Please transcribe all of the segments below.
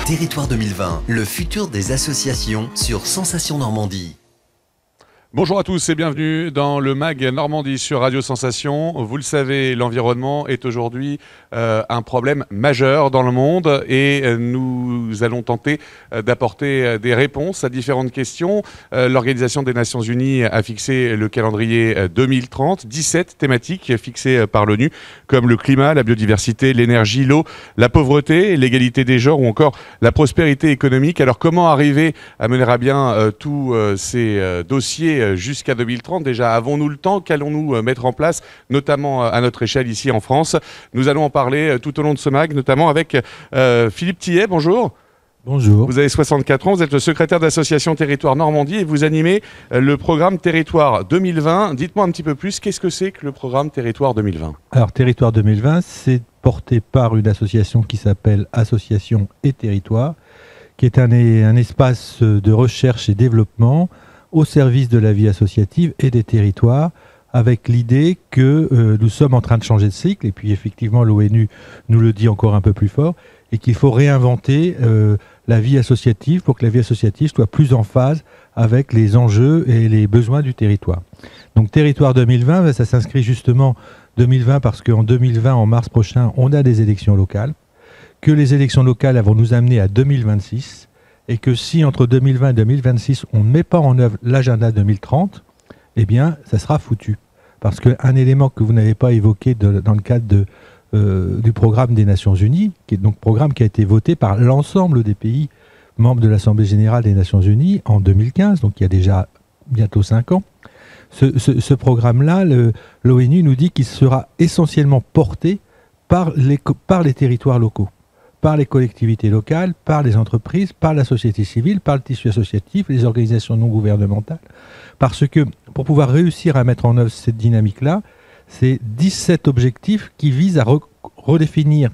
Territoire 2020, le futur des associations sur Sensation Normandie. Bonjour à tous et bienvenue dans le MAG Normandie sur Radio Sensation. Vous le savez, l'environnement est aujourd'hui un problème majeur dans le monde et nous allons tenter d'apporter des réponses à différentes questions. L'Organisation des Nations Unies a fixé le calendrier 2030, 17 thématiques fixées par l'ONU comme le climat, la biodiversité, l'énergie, l'eau, la pauvreté, l'égalité des genres ou encore la prospérité économique. Alors comment arriver à mener à bien tous ces dossiers jusqu'à 2030. Déjà, avons-nous le temps? Qu'allons-nous mettre en place, notamment à notre échelle ici en France? Nous allons en parler tout au long de ce MAG, notamment avec Philippe Tillet. Bonjour. Bonjour. Vous avez 64 ans, vous êtes le secrétaire d'association Territoire Normandie et vous animez le programme Territoire 2020. Dites-moi un petit peu plus, qu'est-ce que c'est que le programme Territoire 2020? Alors, Territoire 2020, c'est porté par une association qui s'appelle Association et Territoire, qui est un espace de recherche et développement au service de la vie associative et des territoires, avec l'idée que nous sommes en train de changer de cycle, et puis effectivement l'ONU nous le dit encore un peu plus fort, et qu'il faut réinventer la vie associative pour que la vie associative soit plus en phase avec les enjeux et les besoins du territoire. Donc Territoire 2020, ça s'inscrit justement 2020 parce qu'en 2020, en mars prochain, on a des élections locales, que les élections locales vont nous amener à 2026, et que si entre 2020 et 2026, on ne met pas en œuvre l'agenda 2030, eh bien, ça sera foutu. Parce qu'un élément que vous n'avez pas évoqué dans le cadre du programme des Nations Unies, qui est donc programme qui a été voté par l'ensemble des pays membres de l'Assemblée Générale des Nations Unies en 2015, donc il y a déjà bientôt 5 ans, ce programme-là, l'ONU nous dit qu'il sera essentiellement porté par les territoires locaux, par les collectivités locales, par les entreprises, par la société civile, par le tissu associatif, les organisations non gouvernementales. Parce que pour pouvoir réussir à mettre en œuvre cette dynamique-là, c'est 17 objectifs qui visent à redéfinir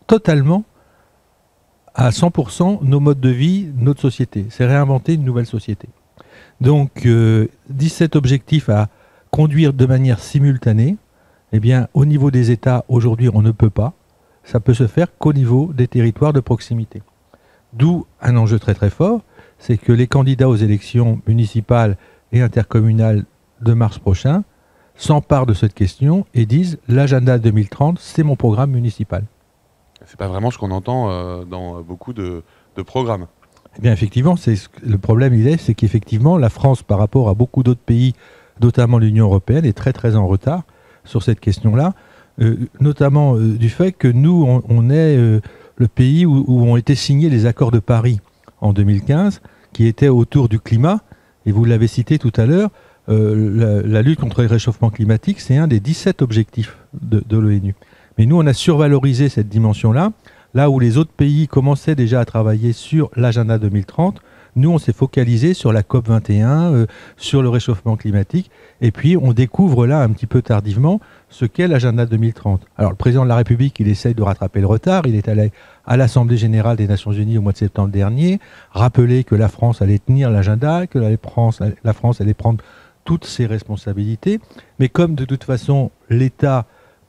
totalement, à 100%, nos modes de vie, notre société. C'est réinventer une nouvelle société. Donc, 17 objectifs à conduire de manière simultanée. Eh bien, au niveau des États, aujourd'hui, on ne peut pas. Ça peut se faire qu'au niveau des territoires de proximité. D'où un enjeu très très fort, c'est que les candidats aux élections municipales et intercommunales de mars prochain s'emparent de cette question et disent l'agenda 2030, c'est mon programme municipal. C'est pas vraiment ce qu'on entend dans beaucoup de programmes. Eh bien effectivement, le problème c'est qu'effectivement la France par rapport à beaucoup d'autres pays, notamment l'Union européenne, est très très en retard sur cette question-là. Notamment du fait que nous, on est le pays où ont été signés les accords de Paris en 2015, qui étaient autour du climat, et vous l'avez cité tout à l'heure, la lutte contre le réchauffement climatique, c'est un des 17 objectifs de l'ONU. Mais nous, on a survalorisé cette dimension-là, là où les autres pays commençaient déjà à travailler sur l'agenda 2030, nous, on s'est focalisé sur la COP21, sur le réchauffement climatique, et puis on découvre là, un petit peu tardivement, ce qu'est l'agenda 2030. Alors, le président de la République, il essaye de rattraper le retard. Il est allé à l'Assemblée Générale des Nations Unies au mois de septembre dernier, rappeler que la France allait tenir l'agenda, que la France allait prendre toutes ses responsabilités. Mais comme de toute façon, l'État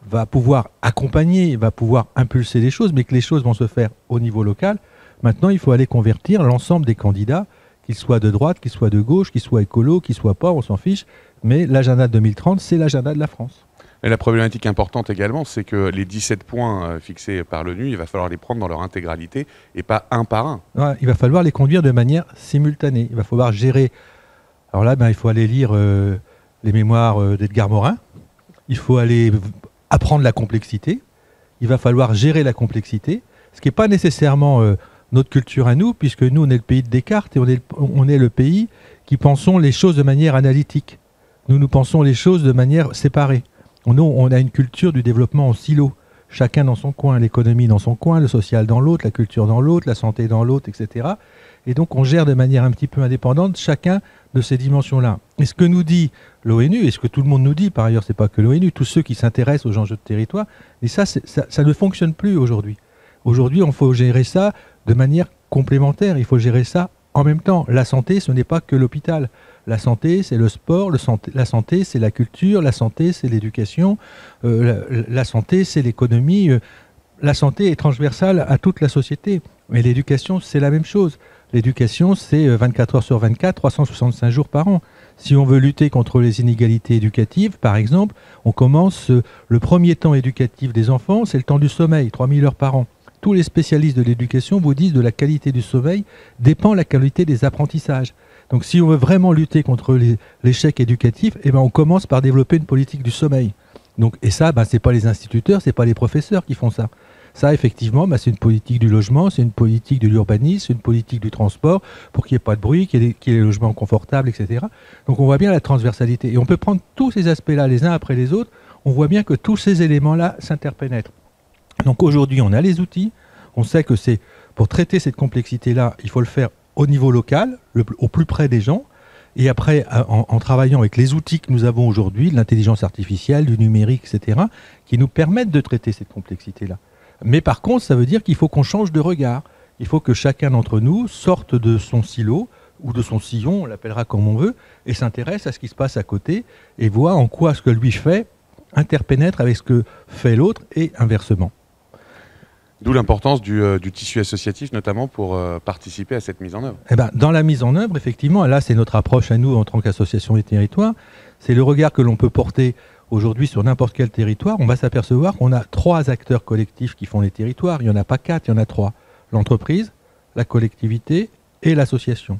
va pouvoir accompagner, va pouvoir impulser les choses, mais que les choses vont se faire au niveau local, maintenant, il faut aller convertir l'ensemble des candidats, qu'ils soient de droite, qu'ils soient de gauche, qu'ils soient écolos, qu'ils soient pas, on s'en fiche. Mais l'agenda 2030, c'est l'agenda de la France. Et la problématique importante également, c'est que les 17 points fixés par l'ONU, il va falloir les prendre dans leur intégralité et pas un par un. Ouais, il va falloir les conduire de manière simultanée. Il va falloir gérer. Alors là, il faut aller lire les mémoires d'Edgar Morin. Il faut aller apprendre la complexité. Il va falloir gérer la complexité, ce qui n'est pas nécessairement notre culture à nous, puisque nous, on est le pays de Descartes et on est le pays qui pensons les choses de manière analytique. Nous pensons les choses de manière séparée. On a une culture du développement en silo. Chacun dans son coin, l'économie dans son coin, le social dans l'autre, la culture dans l'autre, la santé dans l'autre, etc. Et donc on gère de manière un petit peu indépendante chacun de ces dimensions-là. Et ce que nous dit l'ONU, et ce que tout le monde nous dit, par ailleurs, c'est pas que l'ONU, tous ceux qui s'intéressent aux enjeux de territoire, et ça ne fonctionne plus aujourd'hui. Aujourd'hui, il faut gérer ça de manière complémentaire, il faut gérer ça en même temps. La santé, ce n'est pas que l'hôpital. La santé, c'est le sport, la santé, c'est la culture, la santé, c'est l'éducation, la santé, c'est l'économie. La santé est transversale à toute la société. Mais l'éducation, c'est la même chose. L'éducation, c'est 24 heures sur 24, 365 jours par an. Si on veut lutter contre les inégalités éducatives, par exemple, on commence le premier temps éducatif des enfants, c'est le temps du sommeil, 3000 heures par an. Tous les spécialistes de l'éducation vous disent de la qualité du sommeil dépend la qualité des apprentissages. Donc si on veut vraiment lutter contre l'échec éducatif, eh ben, on commence par développer une politique du sommeil. Donc, et ça, ce n'est pas les instituteurs, ce n'est pas les professeurs qui font ça. Ça, effectivement, c'est une politique du logement, c'est une politique de l'urbanisme, c'est une politique du transport, pour qu'il n'y ait pas de bruit, qu'il y ait des logements confortables, etc. Donc on voit bien la transversalité. Et on peut prendre tous ces aspects-là les uns après les autres, on voit bien que tous ces éléments-là s'interpénètrent. Donc aujourd'hui, on a les outils, on sait que c'est pour traiter cette complexité-là, il faut le faire au niveau local, au plus près des gens, et après, en travaillant avec les outils que nous avons aujourd'hui, de l'intelligence artificielle, du numérique, etc., qui nous permettent de traiter cette complexité-là. Mais par contre, ça veut dire qu'il faut qu'on change de regard. Il faut que chacun d'entre nous sorte de son silo ou de son sillon, on l'appellera comme on veut, et s'intéresse à ce qui se passe à côté et voit en quoi ce que lui fait interpénètre avec ce que fait l'autre et inversement. D'où l'importance du tissu associatif, notamment pour participer à cette mise en œuvre. Eh ben, dans la mise en œuvre, effectivement, là c'est notre approche à nous en tant qu'association des territoires, c'est le regard que l'on peut porter aujourd'hui sur n'importe quel territoire. On va s'apercevoir qu'on a 3 acteurs collectifs qui font les territoires, il n'y en a pas 4, il y en a 3. L'entreprise, la collectivité et l'association.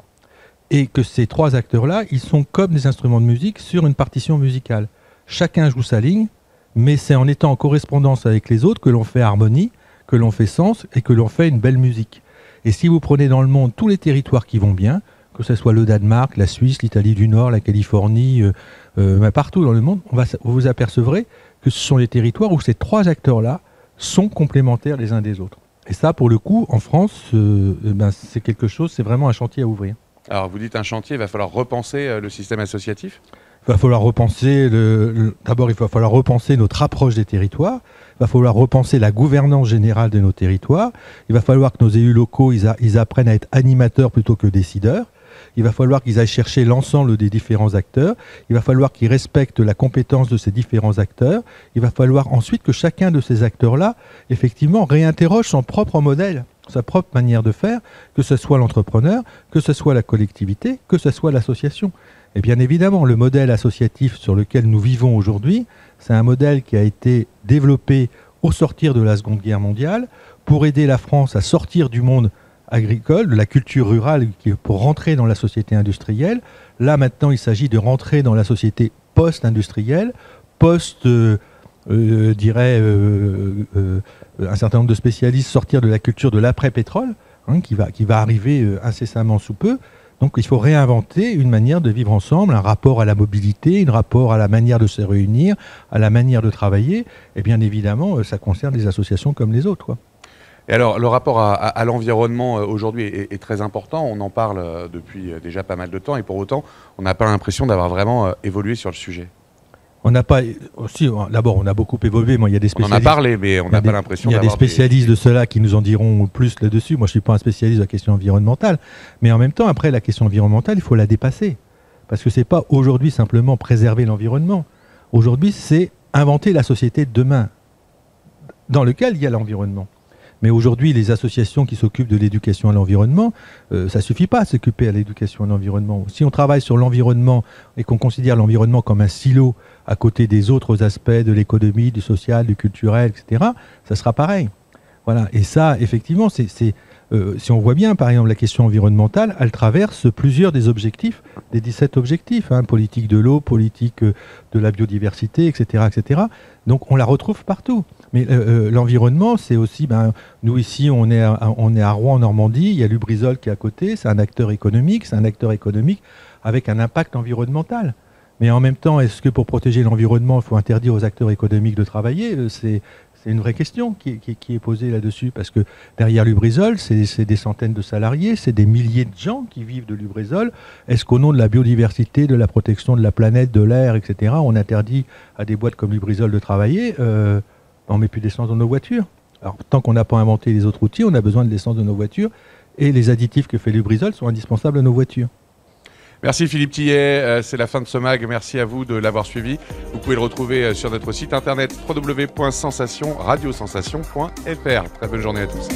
Et que ces 3 acteurs-là, ils sont comme des instruments de musique sur une partition musicale. Chacun joue sa ligne, mais c'est en étant en correspondance avec les autres que l'on fait harmonie, que l'on fait sens et que l'on fait une belle musique. Et si vous prenez dans le monde tous les territoires qui vont bien, que ce soit le Danemark, la Suisse, l'Italie du Nord, la Californie, partout dans le monde, vous vous apercevrez que ce sont les territoires où ces 3 acteurs-là sont complémentaires les uns des autres. Et ça, pour le coup, en France, c'est quelque chose, c'est vraiment un chantier à ouvrir. Alors, vous dites un chantier, il va falloir repenser le système associatif ? Il va falloir repenser, d'abord il va falloir repenser notre approche des territoires, il va falloir repenser la gouvernance générale de nos territoires, il va falloir que nos élus locaux ils apprennent à être animateurs plutôt que décideurs, il va falloir qu'ils aillent chercher l'ensemble des différents acteurs, il va falloir qu'ils respectent la compétence de ces différents acteurs, il va falloir ensuite que chacun de ces acteurs-là, effectivement, réinterroge son propre modèle, sa propre manière de faire, que ce soit l'entrepreneur, que ce soit la collectivité, que ce soit l'association. Et bien évidemment, le modèle associatif sur lequel nous vivons aujourd'hui, c'est un modèle qui a été développé au sortir de la Seconde Guerre mondiale pour aider la France à sortir du monde agricole, de la culture rurale, pour rentrer dans la société industrielle. Là, maintenant, il s'agit de rentrer dans la société post-industrielle, un certain nombre de spécialistes sortir de la culture de l'après-pétrole, qui va arriver incessamment sous peu. Donc il faut réinventer une manière de vivre ensemble, un rapport à la mobilité, un rapport à la manière de se réunir, à la manière de travailler. Et bien évidemment, ça concerne les associations comme les autres, quoi. Et alors, le rapport à l'environnement aujourd'hui est très important. On en parle depuis déjà pas mal de temps et pour autant, on n'a pas l'impression d'avoir vraiment évolué sur le sujet. On n'a pas... D'abord, on a beaucoup évolué. Moi, il y a des spécialistes... On en a parlé, mais on n'a pas l'impression d'avoir... Il y a des spécialistes de cela qui nous en diront plus là-dessus. Moi, je ne suis pas un spécialiste de la question environnementale. Mais en même temps, après, la question environnementale, il faut la dépasser. Parce que ce n'est pas aujourd'hui simplement préserver l'environnement. Aujourd'hui, c'est inventer la société de demain dans laquelle il y a l'environnement. Mais aujourd'hui, les associations qui s'occupent de l'éducation à l'environnement, ça ne suffit pas à s'occuper à l'éducation à l'environnement. Si on travaille sur l'environnement et qu'on considère l'environnement comme un silo à côté des autres aspects de l'économie, du social, du culturel, etc., ça sera pareil. Voilà. Et ça, effectivement, si on voit bien, par exemple, la question environnementale, elle traverse plusieurs des objectifs, des 17 objectifs, politique de l'eau, politique de la biodiversité, etc., etc. Donc on la retrouve partout. Mais l'environnement, c'est aussi, nous ici, on est à Rouen, en Normandie, il y a Lubrizol qui est à côté, c'est un acteur économique avec un impact environnemental. Mais en même temps, est-ce que pour protéger l'environnement, il faut interdire aux acteurs économiques de travailler ? C'est une vraie question qui est posée là-dessus, parce que derrière Lubrizol, c'est des centaines de salariés, c'est des milliers de gens qui vivent de Lubrizol. Est-ce qu'au nom de la biodiversité, de la protection de la planète, de l'air, etc., on interdit à des boîtes comme Lubrizol de travailler ? On ne met plus d'essence dans nos voitures. Alors, tant qu'on n'a pas inventé les autres outils, on a besoin de l'essence de nos voitures, et les additifs que fait Lubrizol sont indispensables à nos voitures. Merci Philippe Tillet, c'est la fin de ce mag, merci à vous de l'avoir suivi. Vous pouvez le retrouver sur notre site internet www.radioSensation.fr. Très bonne journée à tous.